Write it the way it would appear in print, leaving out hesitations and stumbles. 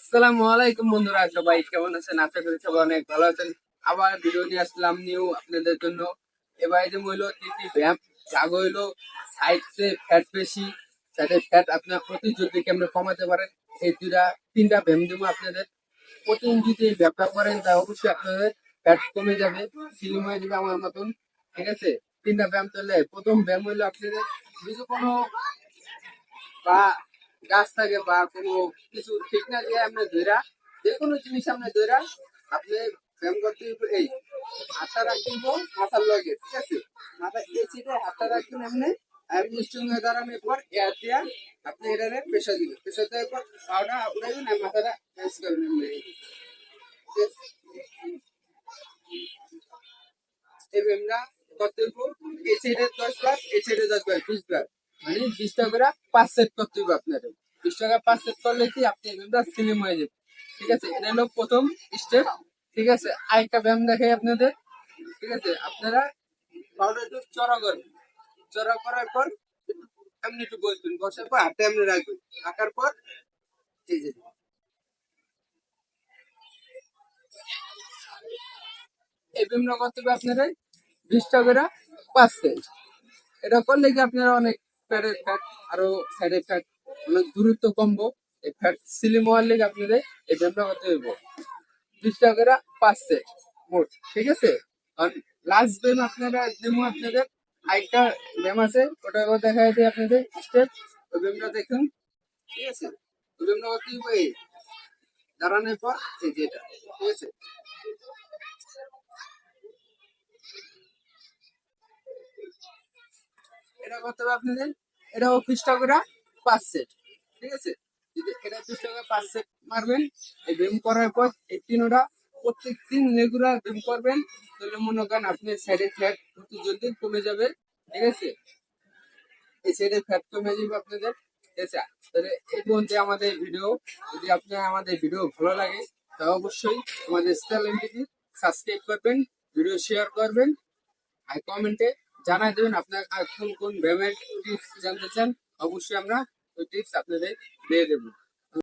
আসসালামু আলাইকুম বন্ধুরা, সবাই কেমন আছেন? আশা করি সবাই অনেক ভালো আছেন। আবার ভিডিও নিয়ে আসলাম নিউ আপনাদের জন্য। এবার যে হইলো কি কি ব্যায়াম জাগ হইলো সাইডে ফ্যাট বেশি, সাইডে ফ্যাট আপনার প্রতিরোধ কেমনে কমাতে পারেন, এই তিনটা ব্যায়াম দেবো আপনাদের। প্রতিদিন যদি এই ব্যায়ামটা করেন তা অবশ্যই আপনাদের ফ্যাট কমে যাবে, স্লিম হয়ে যাবে আমার মতন। ঠিক আছে, তিনটা ব্যায়াম চলে। প্রথম ব্যায়াম হইলো আপনাদের যদি কোনো বা গাছ থাকে বা কোনো কিছু ঠিক না দিয়ে আপনি ধরা, যে কোনো জিনিস আপনি ধরা আপনি ব্যায়াম করতে হবে। এই হাতটা রাখবেন মাথার লগে, ঠিক আছে? মাথা এই সিটে হাতটা রাখবেন আপনি। আর নিশ্চয় দাঁড়ানোর পর এয়ার দেওয়া আপনি এটারে প্রেশার দিবেন। প্রেশার দেওয়ার পর পাউডার উঠাইবেন আর মাথাটা প্রেস করবেন। এই ব্যায়ামটা করতে হবে। এই সাইডে 10 বার, এই সাইডে 10 বার, 20 বার, মানে 20টা করে 5 সেট করতে হবে আপনাদের। 20 টাকা 5 সেট করলে কি আপনি এই ব্যায়ামটা স্লিম হয়ে যাবে। ঠিক আছে, এটা হলো প্রথম স্টেপ। ঠিক আছে, আরেকটা ব্যায়াম দেখাই আপনাদের। ঠিক আছে, আপনারা পাউডার একটু চড়া করবেন। চড়া করার পর এমনি একটু বসবেন, বসার পর হাতে এমনি রাখবেন। রাখার পর এই যে এই ব্যায়ামটা করতে হবে আপনারা 20টা করে 5 সেট। এটা করলে কি আপনারা অনেক ফ্যাটের ফ্যাট আরো ফ্যাটের ফ্যাট অনেক দূরত্ব কমবো। এই ফ্যাট স্লিম হওয়ার লেগে আপনাদের এই ব্যায়ামটা করতে হইব। 20টা করে 5 সেট মোট। ঠিক আছে, আর লাস্ট ব্যায়াম আপনারা যেমন আপনাদের আরেকটা ব্যায়াম আছে, ওটা দেখা যাচ্ছে আপনাদের স্টেপ। ওই ব্যায়ামটা দেখুন। ঠিক আছে, ওই ব্যায়ামটা করতে হইব এই দাঁড়ানোর পর এই যে এটা। ঠিক আছে, এটা করতে হবে আপনাদের। এটা 20টা করে 5 সেট। ঠিক আছে, যদি এটা 20টা করে 5 সেট মারবেন এই ব্যায়াম করার পর এই তিনটা প্রত্যেক দিন রেগুলার ব্যায়াম করবেন, তাহলে মনে করেন আপনি সাইডে ফ্যাট অতি জলদি কমে যাবে। ঠিক আছে, এই সাইডে ফ্যাট কমে যাবে আপনাদের। ঠিক আছে, তাহলে এই পর্যন্ত আমাদের ভিডিও। যদি আপনার আমাদের ভিডিও ভালো লাগে তাহলে অবশ্যই আমাদের চ্যানেলটিকে সাবস্ক্রাইব করবেন, ভিডিও শেয়ার করবেন, আর কমেন্টে জানাই দেবেন আপনার আর কোন কোন ব্যায়ামের টিপস জানতে চান। অবশ্যই আমরা ওই টিপস আপনাদের দিয়ে দেবো।